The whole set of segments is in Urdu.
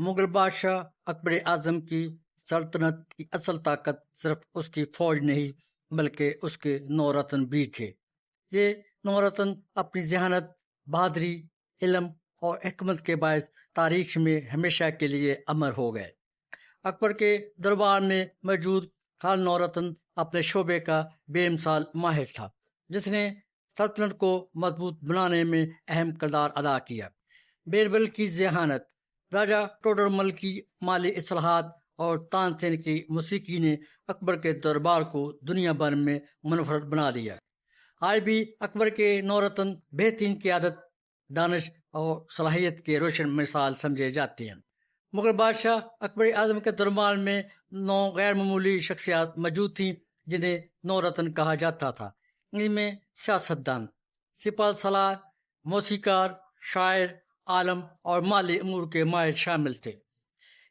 مغل بادشاہ اکبر اعظم کی سلطنت کی اصل طاقت صرف اس کی فوج نہیں بلکہ اس کے نورتن بھی تھے۔ یہ نورتن اپنی ذہانت، بہادری، علم اور حکمت کے باعث تاریخ میں ہمیشہ کے لیے امر ہو گئے۔ اکبر کے دربار میں موجود ہر نورتن اپنے شعبے کا بے مثال ماہر تھا، جس نے سلطنت کو مضبوط بنانے میں اہم کردار ادا کیا۔ بیربل کی ذہانت، راجہ ٹوڈرمل کی مالی اصلاحات اور تان سین کی موسیقی نے اکبر کے دربار کو دنیا بھر میں منفرد بنا دیا۔ آج بھی اکبر کے نورتن بہترین قیادت، دانش اور صلاحیت کے روشن مثال سمجھے جاتے ہیں۔ مغل بادشاہ اکبر اعظم کے دربار میں 9 غیر معمولی شخصیات موجود تھیں جنہیں نورتن کہا جاتا تھا۔ ان میں سیاستدان، سپہ سالار، موسیقار، شاعر، عالم اور مالی امور کے ماہر شامل تھے۔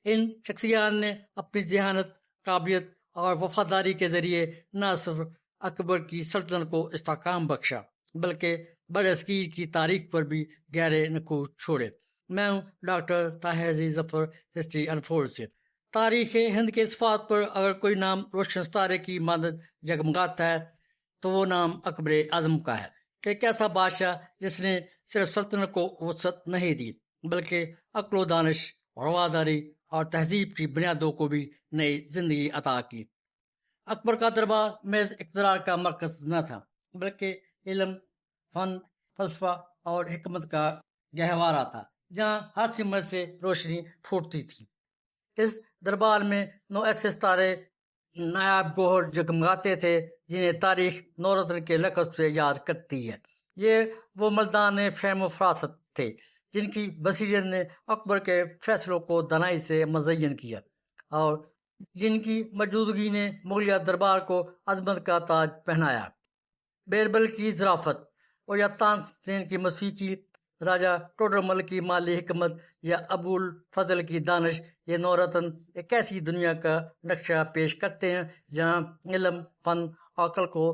ان شخصیات نے اپنی ذہانت، قابلیت اور وفاداری کے ذریعے نہ صرف اکبر کی سلطنت کو استحکام بخشا بلکہ برصغیر کی تاریخ پر بھی گہرے نقوش چھوڑے۔ میں ہوں ڈاکٹر طاہر عزیز ظفر، ہسٹری انفورڈ سے۔ تاریخ ہند کے صفحات پر اگر کوئی نام روشن ستارے کی مانند جگمگاتا ہے تو وہ نام اکبر اعظم کا ہے۔ ایک ایسا بادشاہ جس نے صرف سلطنت کو وسعت نہیں دی بلکہ عقل و دانش، رواداری اور تہذیب کی بنیادوں کو بھی نئی زندگی عطا کی۔ اکبر کا دربار محض اقتدار کا مرکز نہ تھا بلکہ علم، فن، فلسفہ اور حکمت کا گہوارہ تھا، جہاں ہر سمت سے روشنی پھوٹتی تھی۔ اس دربار میں 9 ایسے ستارے نایاب گوہر جگمگاتے تھے جنہیں تاریخ نورتن کے لقب سے یاد کرتی ہے۔ یہ وہ ملدان فہم و فراست تھے جن کی بصیرت نے اکبر کے فیصلوں کو دانائی سے مزین کیا اور جن کی موجودگی نے مغلیہ دربار کو عظمت کا تاج پہنایا۔ بیربل کی ظرافت اور یا تان سین کی موسیقی، راجہ ٹوڈرمل کی مالی حکمت یا ابو الفضل کی دانش، یہ نورتن ایک ایسی دنیا کا نقشہ پیش کرتے ہیں جہاں علم، فن اور عقل کو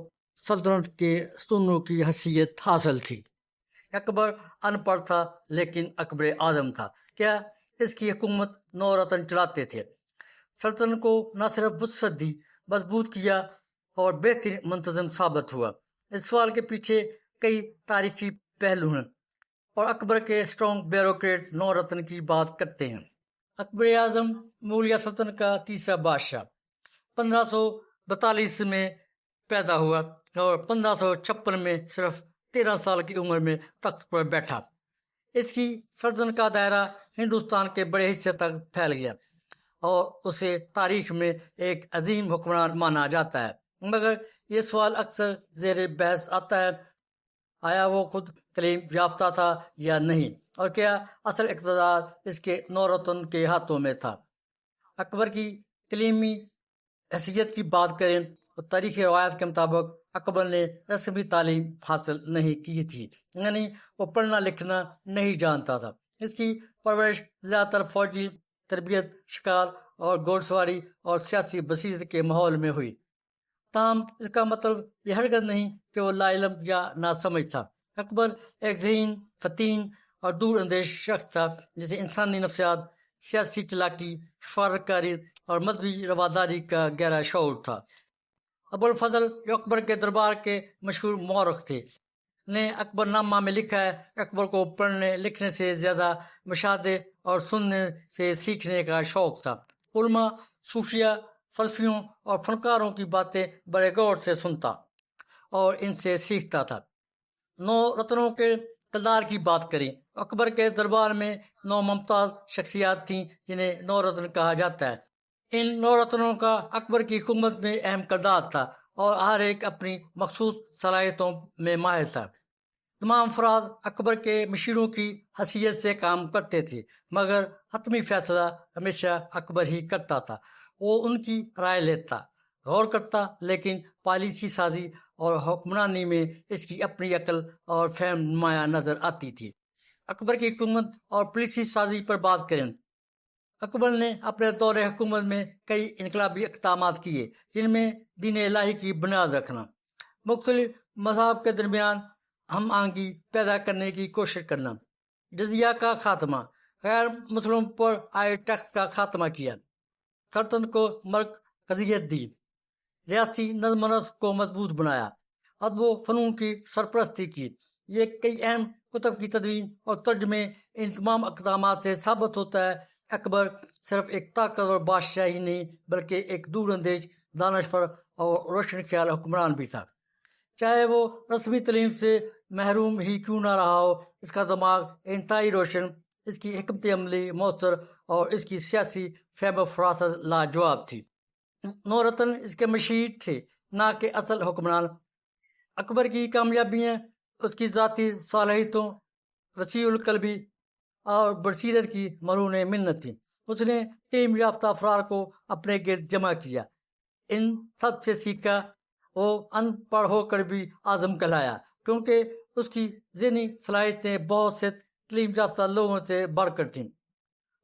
سلطنت کے ستونوں کی حیثیت حاصل تھی۔ اکبر ان پڑھ تھا لیکن اکبر اعظم تھا۔ کیا اس کی حکومت نورتن چلاتے تھے؟ سلطنت کو نہ صرف وسعت دی، مضبوط کیا اور بہترین منتظم ثابت ہوا۔ اس سوال کے پیچھے کئی تاریخی پہلو ہیں اور اکبر کے اسٹرانگ بیوروکریٹ نورتن کی بات کرتے ہیں۔ اکبر اعظم مغلیہ سلطنت کا تیسرا بادشاہ 1542 میں پیدا ہوا اور 1556 میں صرف 13 سال کی عمر میں تخت پر بیٹھا۔ اس کی سلطنت کا دائرہ ہندوستان کے بڑے حصے تک پھیل گیا اور اسے تاریخ میں ایک عظیم حکمران مانا جاتا ہے، مگر یہ سوال اکثر زیر بحث آتا ہے: آیا وہ خود تعلیم یافتہ تھا یا نہیں، اور کیا اصل اقتدار اس کے نورتن کے ہاتھوں میں تھا؟ اکبر کی تعلیمی حیثیت کی بات کریں تو تاریخی روایت کے مطابق اکبر نے رسمی تعلیم حاصل نہیں کی تھی، یعنی وہ پڑھنا لکھنا نہیں جانتا تھا۔ اس کی پرورش زیادہ تر فوجی تربیت، شکار اور گھوڑ سواری اور سیاسی بصیرت کے ماحول میں ہوئی۔ تاہم اس کا مطلب یہ ہرگز نہیں کہ وہ لا علم یا نا سمجھ تھا۔ اکبر ایک ذہین، فتین اور دور اندیش شخص تھا جسے انسانی نفسیات، سیاسی چالاکی، سفارت کاری اور مذہبی رواداری کا گہرا شعور تھا۔ ابو الفضل، جو اکبر کے دربار کے مشہور مورخ تھے، نے اکبر نامہ میں لکھا ہے: اکبر کو پڑھنے لکھنے سے زیادہ مشاہدے اور سننے سے سیکھنے کا شوق تھا۔ علماء، صوفیاء، فلسفیوں اور فنکاروں کی باتیں بڑے غور سے سنتا اور ان سے سیکھتا تھا۔ 9 رتنوں کے کردار کی بات کریں۔ اکبر کے دربار میں 9 ممتاز شخصیات تھیں جنہیں 9 رتن کہا جاتا ہے۔ ان 9 رتنوں کا اکبر کی حکومت میں اہم کردار تھا اور ہر ایک اپنی مخصوص صلاحیتوں میں ماہر تھا۔ تمام افراد اکبر کے مشیروں کی حیثیت سے کام کرتے تھے، مگر حتمی فیصلہ ہمیشہ اکبر ہی کرتا تھا۔ وہ ان کی رائے لیتا، غور کرتا، لیکن پالیسی سازی اور حکمرانی میں اس کی اپنی عقل اور فہم نمایاں نظر آتی تھی۔ اکبر کی حکومت اور پالیسی سازی پر بات کریں۔ اکبر نے اپنے دور حکومت میں کئی انقلابی اقدامات کیے، جن میں دین الہی کی بنیاد رکھنا، مختلف مذاہب کے درمیان ہم آہنگی پیدا کرنے کی کوشش کرنا، جزیہ کا خاتمہ، غیر مسلموں پر آئے ٹیکس کا خاتمہ کیا، سلطنت کو مرکزیت دی، ریاستی نظم و نسق کو مضبوط بنایا، ادب و فنون کی سرپرستی کی۔ یہ کئی اہم کتب کی تدوین اور ترجمے، ان تمام اقدامات سے ثابت ہوتا ہے اکبر صرف ایک طاقتور بادشاہ ہی نہیں بلکہ ایک دور اندیش، دانشور اور روشن خیال حکمران بھی تھا۔ چاہے وہ رسمی تعلیم سے محروم ہی کیوں نہ رہا ہو، اس کا دماغ انتہائی روشن، اس کی حکمت عملی مؤثر اور اس کی سیاسی فہم و فراست لاجواب تھی۔ نورتن اس کے مشیر تھے، نہ کہ اصل حکمران۔ اکبر کی کامیابیاں اس کی ذاتی صلاحیتوں، وسیع القلبی اور بصیرت کی مرہون منت تھی۔ اس نے تعلیم یافتہ افراد کو اپنے گرد جمع کیا، ان سب سے سیکھا۔ وہ ان پڑھ ہو کر بھی اعظم کہلایا کیونکہ اس کی ذہنی صلاحیتیں بہت سے تعلیم یافتہ لوگوں سے بڑھ کر تھیں۔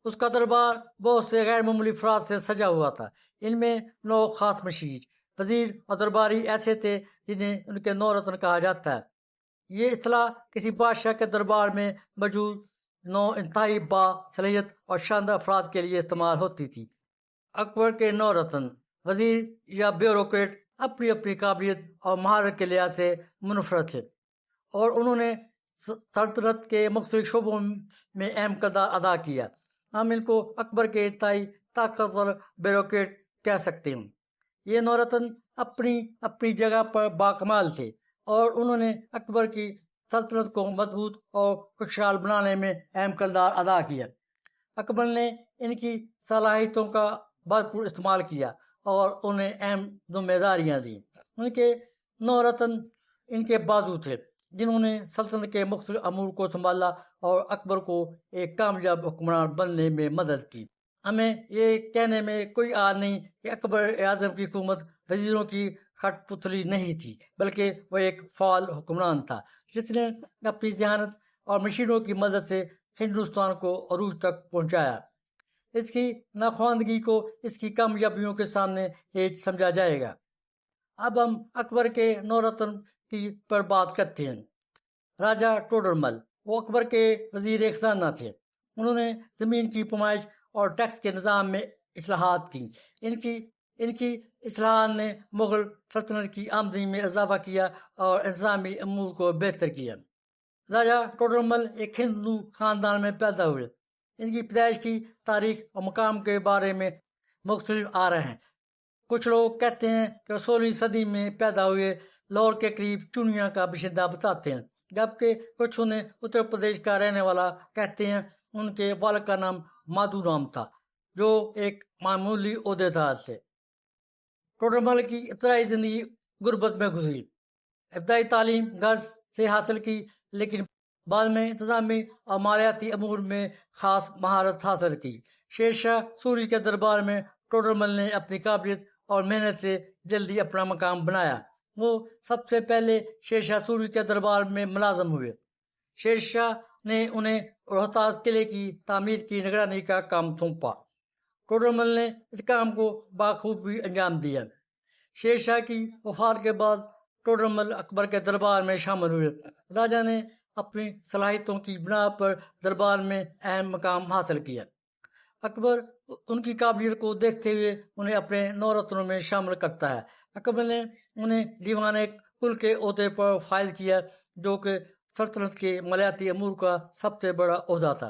اس کا دربار بہت سے غیر معمولی افراد سے سجا ہوا تھا، ان میں 9 خاص مشیر، وزیر اور درباری ایسے تھے جنہیں ان کے نورتن کہا جاتا ہے۔ یہ اصطلاح کسی بادشاہ کے دربار میں موجود 9 انتہائی با صلاحیت اور شاندار افراد کے لیے استعمال ہوتی تھی۔ اکبر کے نورتن، وزیر یا بیوروکریٹ، اپنی اپنی قابلیت اور مہارت کے لحاظ سے منفرد تھے اور انہوں نے سلطنت کے مختلف شعبوں میں اہم کردار ادا کیا۔ ہم ان کو اکبر کے انتہائی طاقتور بیوروکریٹ کہہ سکتے ہیں۔ یہ نورتن اپنی اپنی جگہ پر باکمال تھے اور انہوں نے اکبر کی سلطنت کو مضبوط اور خوشحال بنانے میں اہم کردار ادا کیا۔ اکبر نے ان کی صلاحیتوں کا بھرپور استعمال کیا اور انہیں اہم ذمہ داریاں دیں۔ ان کے 9 رتن ان کے بازو تھے جنہوں نے سلطنت کے مختلف امور کو سنبھالا اور اکبر کو ایک کامیاب حکمران بننے میں مدد کی۔ ہمیں یہ کہنے میں کوئی عار نہیں کہ اکبر اعظم کی حکومت وزیروں کی کھٹ پتلی نہیں تھی، بلکہ وہ ایک فعال حکمران تھا جس نے اپنی ذہانت اور مشیروں کی مدد سے ہندوستان کو عروج تک پہنچایا۔ اس کی ناخواندگی کو اس کی کامیابیوں کے سامنے ہیچ سمجھا جائے گا۔ اب ہم اکبر کے 9 رتن کی پر بات کرتے ہیں۔ راجہ ٹوڈرمل، وہ اکبر کے وزیر خزانہ تھے۔ انہوں نے زمین کی پیمائش اور ٹیکس کے نظام میں اصلاحات کی۔ ان کی اصلاحات نے مغل سلطنت کی آمدنی میں اضافہ کیا اور انتظامی امور کو بہتر کیا۔ راجہ ٹوڈرمل ایک ہندو خاندان میں پیدا ہوئے۔ ان کی پیدائش کی تاریخ اور مقام کے بارے میں مختلف آراء ہیں۔ کچھ لوگ کہتے ہیں کہ 16ویں صدی میں پیدا ہوئے، لاہور کے قریب چونیا کا باشندہ بتاتے ہیں، جبکہ کچھ انہیں اتر پردیش کا رہنے والا کہتے ہیں۔ ان کے والد کا نام مادھو رام تھا جو ایک معمولی عہدیدار تھے۔ ٹوڈرمل کی ابتدائی زندگی غربت میں گزری۔ ابتدائی تعلیم گھر سے حاصل کی، لیکن بعد میں انتظامی اور مالیاتی امور میں خاص مہارت حاصل کی۔ شیر شاہ سوری کے دربار میں ٹوڈرمل نے اپنی قابلیت اور محنت سے جلدی اپنا مقام بنایا۔ وہ سب سے پہلے شیر شاہ سوری کے دربار میں ملازم ہوئے۔ شیر شاہ نے انہیں روہتاس قلعے کی تعمیر کی نگرانی کا کام سونپا۔ ٹوڈرمل نے اس کام کو بخوبی انجام دیا۔ شیر شاہ کی وفات کے بعد ٹوڈرمل اکبر کے دربار میں شامل ہوئے۔ راجہ نے اپنی صلاحیتوں کی بنا پر دربار میں اہم مقام حاصل کیا۔ اکبر ان کی قابلیت کو دیکھتے ہوئے انہیں اپنے 9 رتنوں میں شامل کرتا ہے۔ اکبر نے انہیں دیوان کل کے عہدے پر فائز کیا، جو کہ سلطنت کے مالیاتی امور کا سب سے بڑا عہدہ تھا،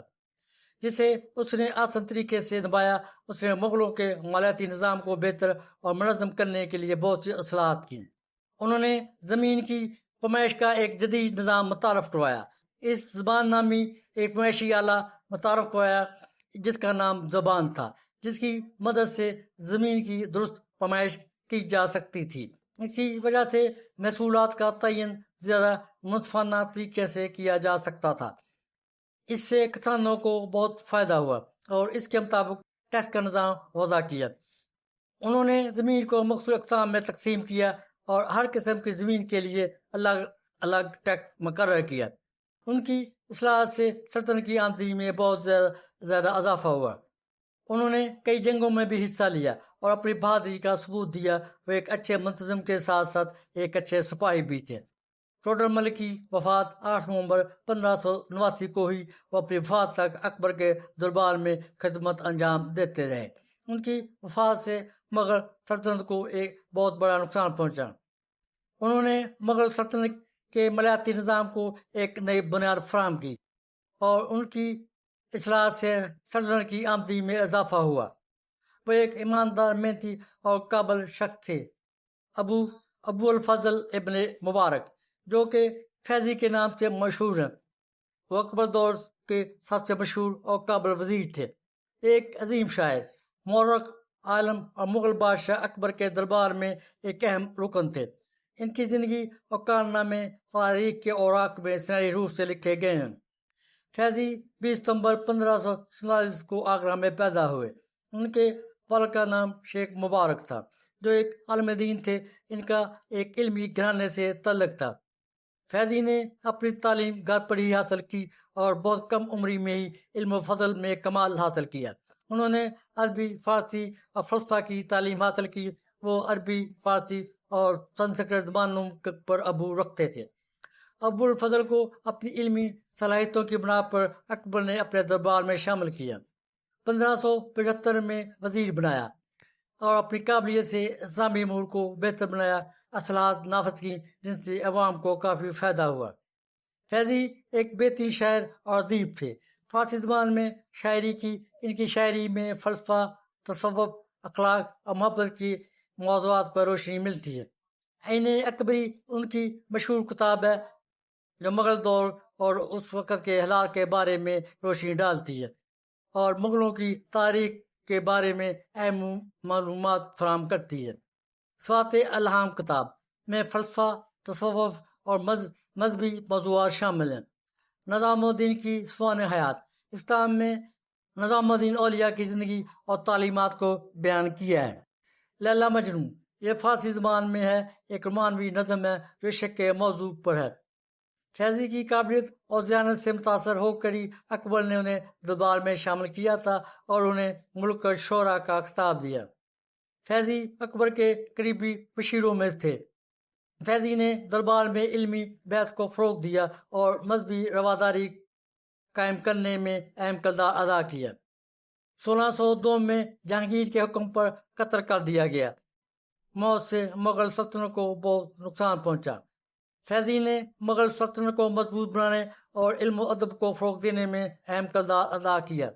جسے اس نے آسان طریقے سے نبھایا۔ اس نے مغلوں کے مالیاتی نظام کو بہتر اور منظم کرنے کے لیے بہت سی اصلاحات کی۔ انہوں نے زمین کی پیمائش کا ایک جدید نظام متعارف کروایا۔ اس زبان نامی ایک معاشی آلہ متعارف کروایا جس کا نام زبان تھا، جس کی مدد سے زمین کی درست پیمائش کی جا سکتی تھی۔ اس کی وجہ سے محصولات کا تعین زیادہ منصفانہ طریقے سے کیا جا سکتا تھا۔ اس سے کسانوں کو بہت فائدہ ہوا اور اس کے مطابق ٹیکس کا نظام وضع کیا۔ انہوں نے زمین کو مختلف اقسام میں تقسیم کیا اور ہر قسم کی زمین کے لیے الگ الگ ٹیکس مقرر کیا۔ ان کی اصلاحات سے سلطنت کی آمدنی میں بہت زیادہ اضافہ ہوا۔ انہوں نے کئی جنگوں میں بھی حصہ لیا اور اپنی بہادری کا ثبوت دیا۔ وہ ایک اچھے منتظم کے ساتھ ساتھ ایک اچھے سپاہی بھی تھے۔ ٹوڈر ملک کی وفات 8 نومبر 1589 کو ہوئی۔ وہ اپنی وفات تک اکبر کے دربار میں خدمت انجام دیتے رہے۔ ان کی وفات سے مغل سلطنت کو ایک بہت بڑا نقصان پہنچا۔ انہوں نے مغل سلطنت کے مالیاتی نظام کو ایک نئی بنیاد فراہم کی اور ان کی اصلاحات سے سلطنت کی آمدنی میں اضافہ ہوا۔ وہ ایک ایماندار، محنتی اور قابل شخص تھے۔ ابو الفضل ابن مبارک، جو کہ فیضی کے نام سے مشہور ہیں، وہ اکبر دور کے سب سے مشہور اور قابل وزیر تھے۔ ایک عظیم شاعر، مورخ، عالم اور مغل بادشاہ اکبر کے دربار میں ایک اہم رکن تھے۔ ان کی زندگی اور کارنامے تاریخ کے اوراق میں سنہری روح سے لکھے گئے ہیں۔ فیضی 20 ستمبر 1547 کو آگرہ میں پیدا ہوئے۔ ان کے والد کا نام شیخ مبارک تھا، جو ایک عالم دین تھے۔ ان کا ایک علمی گھرانے سے تعلق تھا۔ فیضی نے اپنی تعلیم گھر پر ہی حاصل کی اور بہت کم عمری میں ہی علم و فضل میں کمال حاصل کیا۔ انہوں نے عربی، فارسی اور فلسفہ کی تعلیم حاصل کی۔ وہ عربی، فارسی اور سنسکرت زبانوں پر عبور رکھتے تھے۔ ابو الفضل کو اپنی علمی صلاحیتوں کی بنا پر اکبر نے اپنے دربار میں شامل کیا۔ 1575 میں وزیر بنایا اور اپنی قابلیت سے اسلامی امور کو بہتر بنایا، اصلاحات نافذ کی، جن سے عوام کو کافی فائدہ ہوا۔ فیضی ایک بہترین شاعر اور ادیب تھے۔ فارسی زبان میں شاعری کی۔ ان کی شاعری میں فلسفہ، تصوف، اخلاق اور محبت کی موضوعات پر روشنی ملتی ہے۔ عین اکبری ان کی مشہور کتاب ہے، جو مغل دور اور اس وقت کے حالات کے بارے میں روشنی ڈالتی ہے اور مغلوں کی تاریخ کے بارے میں اہم معلومات فراہم کرتی ہے۔ سوات الہام کتاب میں فلسفہ، تصوف اور مذہبی موضوعات شامل ہیں۔ نظام الدین کی سوانح حیات، اسلام میں نظام الدین اولیاء کی زندگی اور تعلیمات کو بیان کیا ہے۔ لیلا مجنون، یہ فارسی زبان میں ہے، ایک رومانوی نظم ہے جو عشق کے موضوع پر ہے۔ فیضی کی قابلیت اور ذہانت سے متاثر ہو کر ہی اکبر نے انہیں دربار میں شامل کیا تھا اور انہیں ملک شعراء کا خطاب دیا۔ فیضی اکبر کے قریبی مشیروں میں تھے۔ فیضی نے دربار میں علمی بحث کو فروغ دیا اور مذہبی رواداری قائم کرنے میں اہم کردار ادا کیا۔ 1602 میں جہانگیر کے حکم پر قتل کر دیا گیا۔ موت سے مغل سلطنت کو بہت نقصان پہنچا۔ فیضی نے مغل سلطنت کو مضبوط بنانے اور علم و ادب کو فروغ دینے میں اہم کردار ادا کیا۔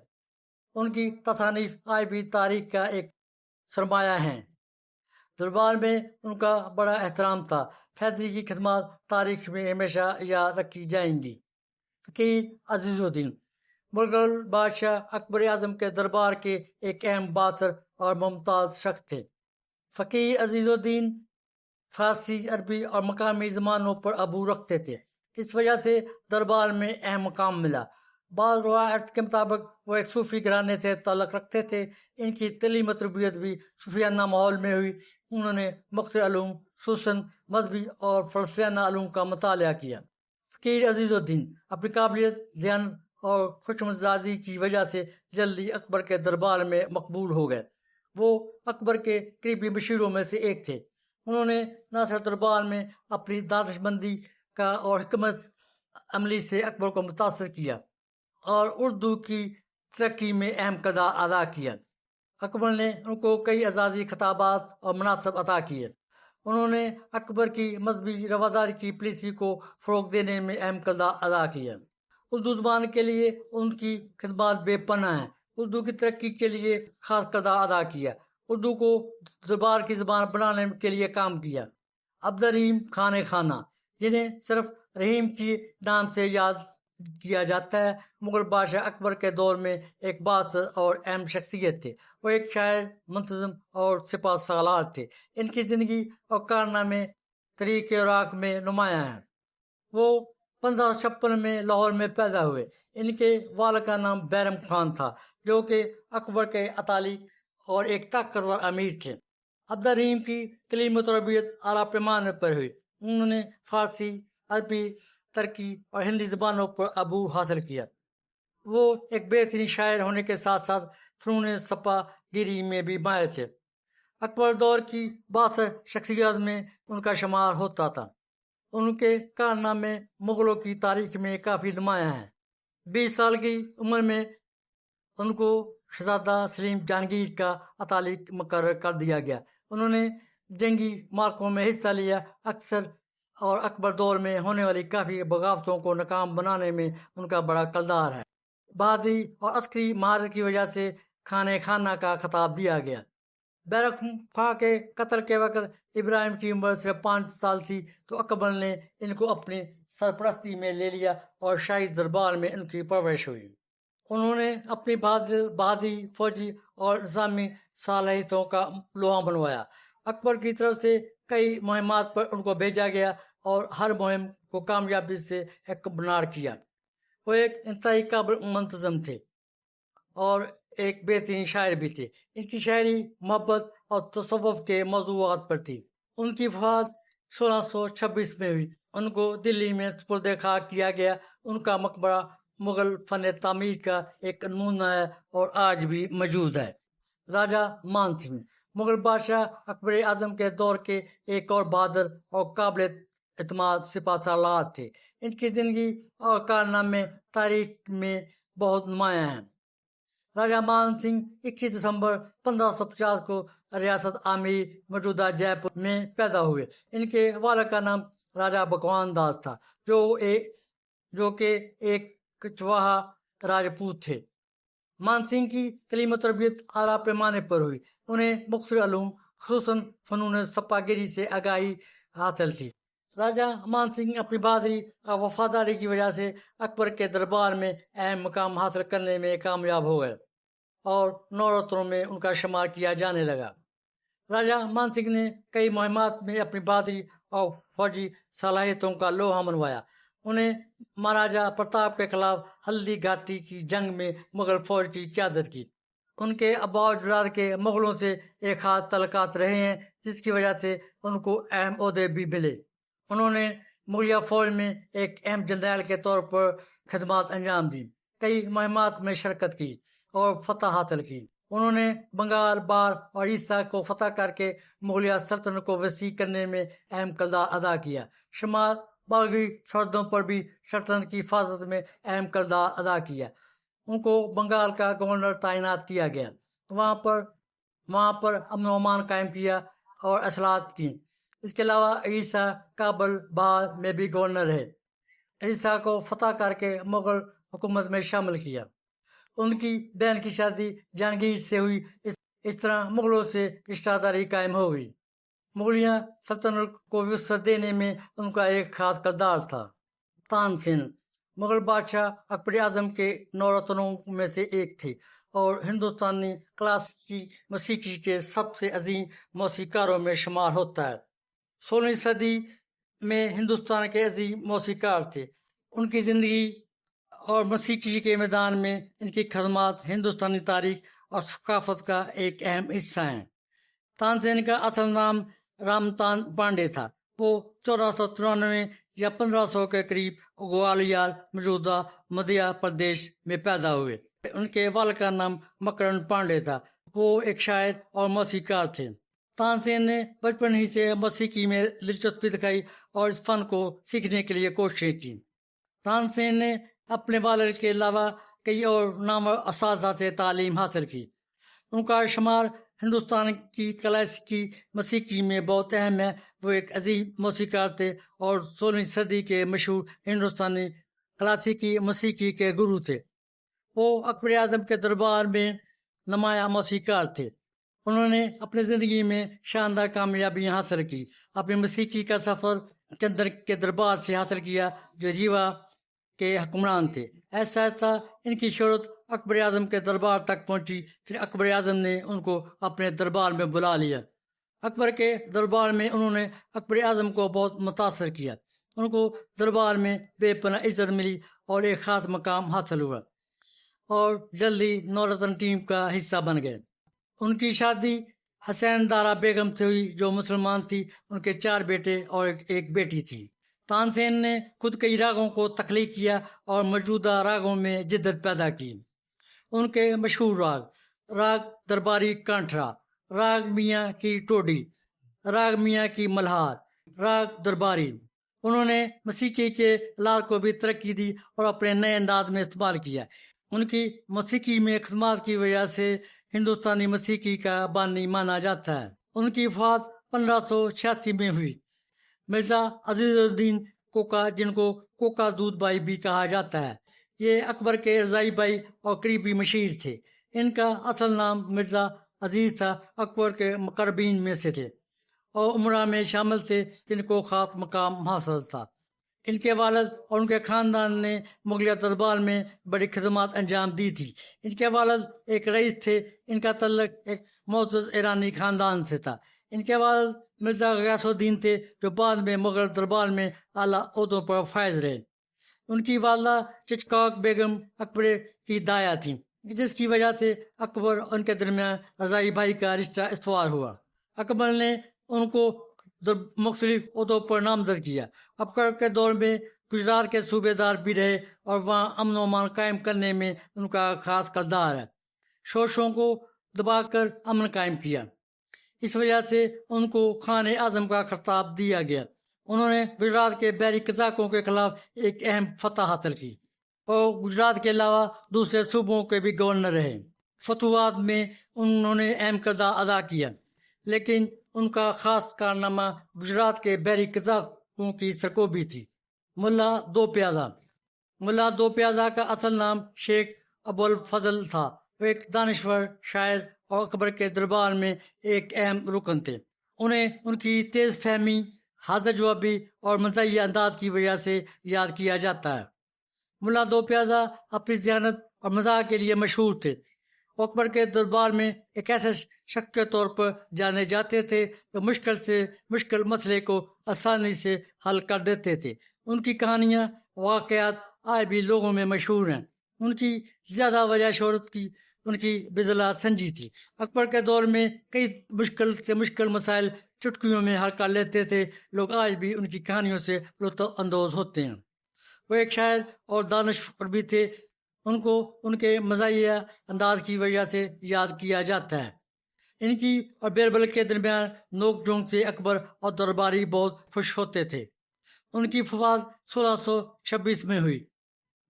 ان کی تصانیف آج بھی تاریخ کا ایک سرمایہ ہیں۔ دربار میں ان کا بڑا احترام تھا۔ فیضی کی خدمات تاریخ میں ہمیشہ یاد رکھی جائیں گی۔ فقیر عزیز الدین، مغل بادشاہ اکبر اعظم کے دربار کے ایک اہم بااثر اور ممتاز شخص تھے۔ فقیر عزیز الدین فارسی، عربی اور مقامی زبانوں پر عبور رکھتے تھے۔ اس وجہ سے دربار میں اہم مقام ملا۔ بعض روایت کے مطابق وہ ایک صوفی گھرانے سے تعلق رکھتے تھے۔ ان کی تعلیم و تربیت بھی صوفیانہ ماحول میں ہوئی۔ انہوں نے مختلف علوم، خصوصاً مذہبی اور فلسفیانہ علوم کا مطالعہ کیا۔ فقیر عزیز الدین اپنی قابلیت، ذہانت اور خوش مزاجی کی وجہ سے جلدی اکبر کے دربار میں مقبول ہو گئے۔ وہ اکبر کے قریبی مشیروں میں سے ایک تھے۔ انہوں نے نہ صرف دربار میں اپنی دانش مندی کا اور حکمت عملی سے اکبر کو متاثر کیا اور اردو کی ترقی میں اہم کردار ادا کیا۔ اکبر نے ان کو کئی اعزازی خطابات اور مناصب عطا کیے۔ انہوں نے اکبر کی مذہبی رواداری کی پالیسی کو فروغ دینے میں اہم کردار ادا کیا۔ اردو زبان کے لیے ان کی خدمات بے پناہ ہیں۔ اردو کی ترقی کے لیے خاص کردار ادا کیا۔ اردو کو دربار کی زبان بنانے کے لیے کام کیا۔ عبدالرحیم خان خانہ، جنہیں صرف رحیم کے نام سے یاد کیا جاتا ہے، مغل بادشاہ اکبر کے دور میں ایک بااثر اور اہم شخصیت تھے۔ وہ ایک شاعر، منتظم اور سپہ سالار تھے۔ ان کی زندگی اور کارنامے تاریخ کے اوراق میں نمایاں ہیں۔ وہ 1556 میں لاہور میں پیدا ہوئے۔ ان کے والد کا نام بیرم خان تھا، جو کہ اکبر کے اطالی اور ایک طاقتور امیر تھے۔ عبدالرحیم کی تعلیم و تربیت اعلیٰ پیمانے پر ہوئی۔ انہوں نے فارسی، عربی، ترکی اور ہندی زبانوں پر عبور حاصل کیا۔ وہ ایک بہترین شاعر ہونے کے ساتھ ساتھ فنون سپہ گیری میں بھی ماہر تھے۔ اکبر دور کی بااثر شخصیات میں ان کا شمار ہوتا تھا۔ ان کے کارنامے مغلوں کی تاریخ میں کافی نمایاں ہیں۔ 20 سال کی عمر میں ان کو شہزادہ سلیم جہانگیر کا اطالی مقرر کر دیا گیا۔ انہوں نے جنگی معرکوں میں حصہ لیا، اکثر اور اکبر دور میں ہونے والی کافی بغاوتوں کو ناکام بنانے میں ان کا بڑا کردار ہے۔ بہادری اور عسکری مہارت کی وجہ سے خانہ خانہ کا خطاب دیا گیا۔ بیرق خواہ کے قتل کے وقت ابراہیم کی عمر صرف 5 سال تھی تو اکبر نے ان کو اپنی سرپرستی میں لے لیا اور شاہی دربار میں ان کی پرورش ہوئی۔ انہوں نے اپنی بہادری، فوجی اور نظامی صلاحیتوں کا لوہا بنوایا۔ اکبر کی طرف سے کئی مہمات پر ان کو بھیجا گیا اور ہر مہم کو کامیابی سے اکمال کیا۔ وہ ایک انتہائی قابل منتظم تھے اور ایک بہترین شاعر بھی تھے۔ ان کی شاعری محبت اور تصوف کے موضوعات پر تھی۔ ان کی وفات 1626 میں ہوئی۔ ان کو دلی میں سپرد خاک کیا گیا۔ ان کا مقبرہ مغل فن تعمیر کا ایک نمونہ ہے اور آج بھی موجود ہے۔ راجہ مان سنگھ مغل بادشاہ اکبر اعظم کے دور کے ایک اور بہادر اور قابل اعتماد سپہ سالار تھے۔ ان کی زندگی اور کارنامے تاریخ میں بہت نمایاں ہیں۔ راجہ مان سنگھ 21 دسمبر 1550 کو ریاست آمیر موجودہ جے پور میں پیدا ہوئے۔ ان کے والد کا نام راجہ بھگوان داس تھا جو کہ ایک چواہا راجپوت تھے۔ مان سنگھ کی تعلیم و تربیت اعلیٰ پیمانے پر ہوئی۔ انہیں مختلف علوم خصوصاً فنون سپہ گیری سے آگاہی حاصل تھی۔ راجہ مان سنگھ اپنی بہادری اور وفاداری کی وجہ سے اکبر کے دربار میں اہم مقام حاصل کرنے میں کامیاب ہو گئے اور نورتنوں میں ان کا شمار کیا جانے لگا۔ راجہ مان سنگھ نے کئی مہمات میں اپنی بہادری اور فوجی صلاحیتوں کا لوہا منوایا۔ انہیں مہاراجہ پرتاپ کے خلاف ہلدی گھاٹی کی جنگ میں مغل فوج کی قیادت کی۔ ان کے آباء و اجداد کے مغلوں سے ایک خاص تعلقات رہے ہیں، جس کی وجہ سے ان کو اہم عہدے بھی ملے۔ انہوں نے مغلیہ فوج میں ایک اہم جرنیل کے طور پر خدمات انجام دی، کئی مہمات میں شرکت کی اور فتح حاصل کی۔ انہوں نے بنگال، بار اور اڑیسہ کو فتح کر کے مغلیہ سلطنت کو وسیع کرنے میں اہم کردار ادا کیا۔ شمال باغی سرحدوں پر بھی سلطنت کی حفاظت میں اہم کردار ادا کیا۔ ان کو بنگال کا گورنر تعینات کیا گیا، وہاں پر امن و امان قائم کیا اور اصلاحات کی۔ اس کے علاوہ اڑیسہ، کابل، بہار میں بھی گورنر رہے۔ اڑیسہ کو فتح کر کے مغل حکومت میں شامل کیا۔ ان کی بہن کی شادی جہانگیر سے ہوئی۔ اس طرح مغلوں سے رشتہ داری قائم ہو گئی۔ مغلیہ سلطنت کو وسعت دینے میں ان کا ایک خاص کردار تھا۔ تان سین مغل بادشاہ اکبر اعظم کے نورتنوں میں سے ایک تھے اور ہندوستانی کلاسیکی موسیقی کے سب سے عظیم موسیقاروں میں شمار ہوتا ہے۔ 16ویں صدی میں ہندوستان کے عظیم موسیقار تھے۔ ان کی زندگی اور موسیقی کے میدان میں ان کی خدمات ہندوستانی تاریخ اور ثقافت کا ایک اہم حصہ ہیں۔ تان سین کا اصل نام رامتان پانڈے تھا۔ وہ 1493 یا 1500 کے قریب گوالیار موجودہ مدھیہ پردیش میں پیدا ہوئے۔ ان کے والد کا نام مکرند پانڈے تھا۔ وہ ایک شاعر اور موسیقار تھے۔ تان سین نے بچپن ہی سے موسیقی میں دلچسپی دکھائی اور اس فن کو سیکھنے کے لیے کوششیں کی۔ تان سین نے اپنے والد کے علاوہ کئی اور نامور اساتذہ سے تعلیم حاصل کی۔ ان کا شمار ہندوستان کی کلاسیکی موسیقی میں بہت اہم ہے۔ وہ ایک عظیم موسیقار تھے اور 16ویں صدی کے مشہور ہندوستانی کلاسیکی موسیقی کے گرو تھے۔ وہ اکبر اعظم کے دربار میں نمایاں موسیقار تھے۔ انہوں نے اپنی زندگی میں شاندار کامیابیاں حاصل کی۔ اپنی موسیقی کا سفر چندر کے دربار سے حاصل کیا، جو ریوا کے حکمران تھے۔ ایسا ایسا ان کی شہرت اکبر اعظم کے دربار تک پہنچی۔ پھر اکبر اعظم نے ان کو اپنے دربار میں بلا لیا۔ اکبر کے دربار میں انہوں نے اکبر اعظم کو بہت متاثر کیا۔ ان کو دربار میں بے پناہ عزت ملی اور ایک خاص مقام حاصل ہوا اور جلدی نورتن ٹیم کا حصہ بن گئے۔ ان کی شادی حسین دارا بیگم سے ہوئی، جو مسلمان تھی۔ ان کے 4 بیٹے اور ایک بیٹی تھی۔ تان سین نے خود کئی راگوں کو تخلیق کیا اور موجودہ راگوں میں جدت پیدا کی۔ ان کے مشہور راگ درباری کانٹھرا، راگ میاں کی ٹوڈی، راگ میاں کی ملہار، راگ درباری۔ انہوں نے موسیقی کے آلات کو بھی ترقی دی اور اپنے نئے انداز میں استعمال کیا۔ ان کی موسیقی میں خدمات کی وجہ سے ہندوستانی موسیقی کا بانی مانا جاتا ہے۔ ان کی وفات 1586 میں ہوئی۔ مرزا عزیز الدین کوکا، جن کو کوکا دودھ بھائی بھی کہا جاتا ہے، یہ اکبر کے رضائی بھائی اور قریبی مشیر تھے۔ ان کا اصل نام مرزا عزیز تھا، اکبر کے مقربین میں سے تھے اور عمرہ میں شامل تھے جن کو خاص مقام حاصل تھا۔ ان کے والد اور ان کے خاندان نے مغلیہ دربار میں بڑی خدمات انجام دی تھی۔ ان کے والد ایک رئیس تھے۔ ان کا تعلق ایک معزز ایرانی خاندان سے تھا۔ ان کے والد مرزا غیاث الدین تھے، جو بعد میں مغل دربار میں اعلیٰ عہدوں پر فائز رہے۔ ان کی والدہ چچکاک بیگم اکبر کی دایا تھیں، جس کی وجہ سے اکبر اور ان کے درمیان رضائی بھائی کا رشتہ استوار ہوا۔ اکبر نے ان کو مختلف عہدوں پر نامزد کیا۔ اکبر کے دور میں گجرات کے صوبے دار بھی رہے اور وہاں امن و امان قائم کرنے میں ان کا خاص کردار ہے۔ شورشوں کو دبا کر امن قائم کیا، اس وجہ سے ان کو خان اعظم کا خطاب دیا گیا۔ انہوں نے گجرات کے بحری قزاقوں کے خلاف ایک اہم فتح حاصل کی اور گجرات کے علاوہ دوسرے صوبوں کے بھی گورنر رہے۔ فتوحات میں انہوں نے اہم کردار ادا کیا، لیکن ان کا خاص کارنامہ گجرات کے بحری قزاقوں کی سرکوبی تھی۔ ملا دو پیازا۔ ملا دو پیازا کا اصل نام شیخ ابو الفضل تھا۔ وہ ایک دانشور، شاعر اور اکبر کے دربار میں ایک اہم رکن تھے۔ انہیں ان کی تیز فہمی، حاضر جوابی اور مزاحیہ انداز کی وجہ سے یاد کیا جاتا ہے۔ ملا دو پیازا اپنی ذہانت اور مزاح کے لیے مشہور تھے۔ وہ اکبر کے دربار میں ایک ایسے شخص کے طور پر جانے جاتے تھے جو مشکل سے مشکل مسئلے کو آسانی سے حل کر دیتے تھے۔ ان کی کہانیاں، واقعات آج بھی لوگوں میں مشہور ہیں۔ ان کی زیادہ وجہ شہرت کی ان کی بزلا سنجی تھی۔ اکبر کے دور میں کئی مشکل سے مشکل مسائل چٹکیوں میں حل کر لیتے تھے۔ لوگ آج بھی ان کی کہانیوں سے لطف اندوز ہوتے ہیں۔ وہ ایک شاعر اور دانشور بھی تھے۔ ان کو ان کے مزاحیہ انداز کی وجہ سے یاد کیا جاتا ہے۔ ان کی اور بیربل کے درمیان نوک جھونک سے اکبر اور درباری بہت خوش ہوتے تھے۔ ان کی وفات 1626 میں ہوئی۔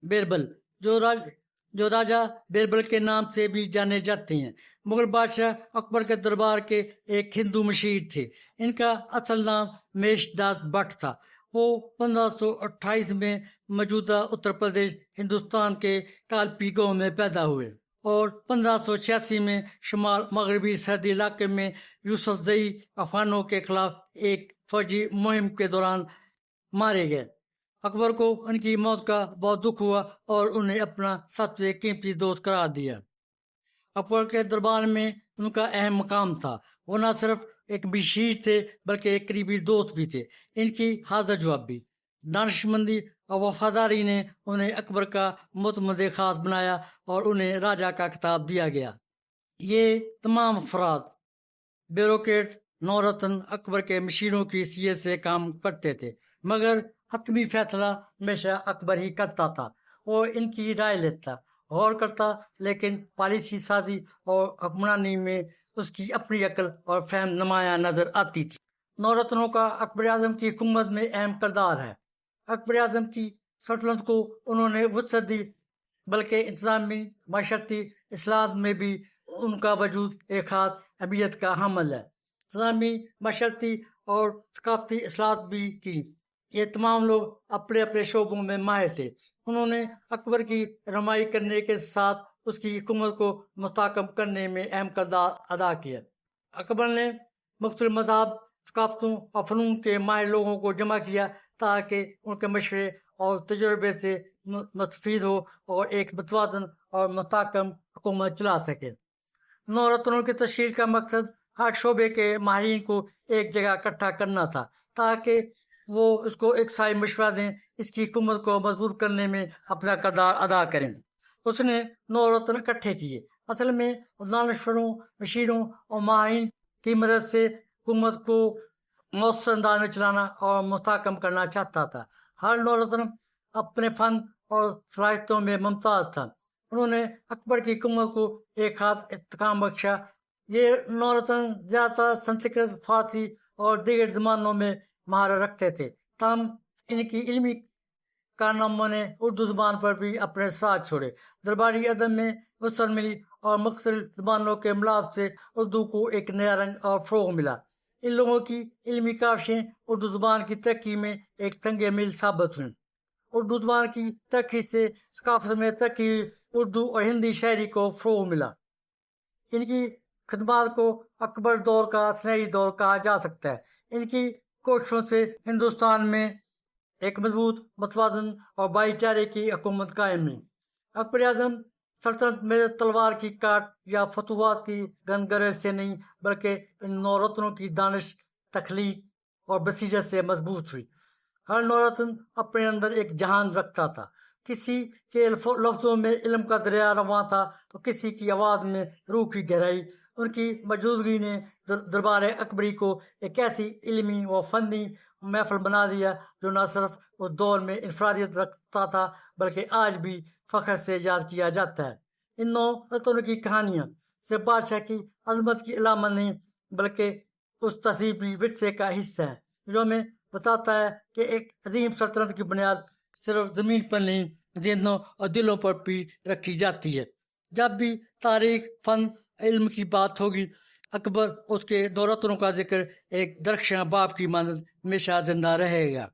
بیربل، جو راجہ بیربل کے نام سے بھی جانے جاتے ہیں، مغل بادشاہ اکبر کے دربار کے ایک ہندو مشیر تھے۔ ان کا اصل نام میش داس بٹ تھا۔ وہ 1528 میں موجودہ اتر پردیش، ہندوستان کے کالپی گاؤں میں پیدا ہوئے اور 1586 میں شمال مغربی سرحدی علاقے میں یوسف زئی افغانوں کے خلاف ایک فوجی مہم کے دوران مارے گئے۔ اکبر کو ان کی موت کا بہت دکھ ہوا اور انہیں اپنا سب سے قیمتی دوست قرار دیا۔ اکبر کے دربار میں ان کا اہم مقام تھا۔ وہ نہ صرف ایک مشیر تھے بلکہ ایک قریبی دوست بھی تھے۔ ان کی حاضر جوابی، دانش مندی اور وفاداری نے انہیں اکبر کا معتمد خاص بنایا اور انہیں راجہ کا خطاب دیا گیا۔ یہ تمام افراد بیوروکریٹ نورتن اکبر کے مشیروں کی حیثیت سے کام کرتے تھے، مگر حتمی فیصلہ ہمیشہ اکبر ہی کرتا تھا۔ وہ ان کی رائے لیتا، غور کرتا، لیکن پالیسی سازی اور حکمرانی میں اس کی اپنی عقل اور فہم نمایاں نظر آتی تھی۔ نورتنوں کا اکبر اعظم کی حکومت میں اہم کردار ہے۔ اکبر اعظم کی سلطنت کو انہوں نے وسعت دی، بلکہ انتظامی معاشرتی اصلاحات میں بھی ان کا وجود ایک خاص اہمیت کا حامل ہے۔ انتظامی، معاشرتی اور ثقافتی اصلاحات بھی کی۔ یہ تمام لوگ اپنے اپنے شعبوں میں ماہر تھے۔ انہوں نے اکبر کی رہنمائی کرنے کے ساتھ اس کی حکومت کو مستحکم کرنے میں اہم کردار ادا کیا۔ اکبر نے مختلف مذاہب، ثقافتوں اور فنون کے ماہر لوگوں کو جمع کیا تاکہ ان کے مشورے اور تجربے سے مستفید ہو اور ایک متوازن اور مستحکم حکومت چلا سکے۔ نورتنوں کی تشکیل کا مقصد ہر شعبے کے ماہرین کو ایک جگہ اکٹھا کرنا تھا تاکہ وہ اس کو ایک سائے مشورہ دیں، اس کی حکومت کو مضبوط کرنے میں اپنا کردار ادا کریں۔ اس نے 9 رتن اکٹھے کیے۔ اصل میں دانشوروں، مشیروں اور ماہرین کی مدد سے حکومت کو مؤثر انداز میں چلانا اور مستحکم کرنا چاہتا تھا۔ ہر 9 رتن اپنے فن اور صلاحیتوں میں ممتاز تھا۔ انہوں نے اکبر کی حکومت کو ایک خاص استحکام بخشا۔ یہ 9 رتن زیادہ تر سنسکرت، فارسی اور دیگر زبانوں میں مہارت رکھتے تھے، تاہم ان کی علمی کارناموں نے اردو زبان پر بھی اپنے ساتھ چھوڑے. درباری ادب میں وسعت ملی اور مختلف زبانوں کے ملاپ سے اردو کو ایک نیا رنگ اور فروغ ملا. ان لوگوں کی علمی کاوشیں اردو زبان کی ترقی میں ایک سنگ میل ثابت ہوئیں. اردو زبان کی ترقی سے ثقافت میں ترقی ہوئی. اردو اور ہندی شاعری کو فروغ ملا. ان کی خدمات کو اکبر دور کا سنہری دور کہا جا سکتا ہے. ان کی کوششوں سے ہندوستان میں ایک مضبوط متوازن اور بھائی چارے کی حکومت قائم ہوئی. اکبر اعظم سلطنت میں تلوار کی کاٹ یا فتوحات کی گنگرے سے نہیں بلکہ ان نورتنوں کی دانش، تخلیق اور بصیرت سے مضبوط ہوئی. ہر نورتن اپنے اندر ایک جہان رکھتا تھا. کسی کے لفظوں میں علم کا دریا رواں تھا تو کسی کی آواز میں روح کی گہرائی. ان کی موجودگی نے دربار اکبری کو ایک ایسی علمی و فنی محفل بنا دیا جو نہ صرف اس دور میں انفرادیت رکھتا تھا بلکہ آج بھی فخر سے یاد کیا جاتا ہے. ان نو رتنوں کی کہانیاں صرف بادشاہ کی عظمت کی علامت نہیں بلکہ اس تہذیبی ورثے کا حصہ ہے جو ہمیں بتاتا ہے کہ ایک عظیم سلطنت کی بنیاد صرف زمین پر نہیں، ذہنوں اور دلوں پر بھی رکھی جاتی ہے. جب بھی تاریخ، فن، علم کی بات ہوگی، اکبر اس کے دولتوں کا ذکر ایک درخشاں باپ کی مانند ہمیشہ زندہ رہے گا.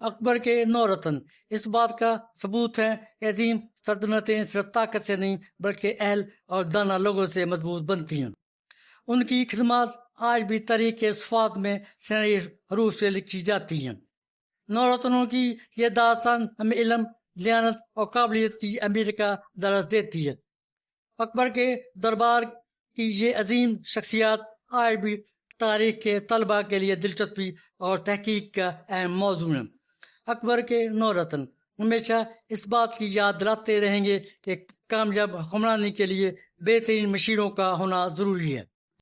اکبر کے نو رتن اس بات کا ثبوت ہیں کہ عظیم سلطنتیں صرف طاقت سے نہیں بلکہ اہل اور دانا لوگوں سے مضبوط بنتی ہیں. ان کی خدمات آج بھی تاریخ کے صفحات میں سنہری حروف سے لکھی جاتی ہیں. نو رتنوں کی یہ داستان ہمیں علم، دیانت اور قابلیت کی امیر کا درس دیتی ہے. اکبر کے دربار کی یہ عظیم شخصیات آج بھی تاریخ کے طلباء کے لیے دلچسپی اور تحقیق کا اہم موضوع ہیں. اکبر کے نو رتن ہمیشہ اس بات کی یاد دلاتے رہیں گے کہ کامیاب حکمرانی کے لیے بہترین مشیروں کا ہونا ضروری ہے.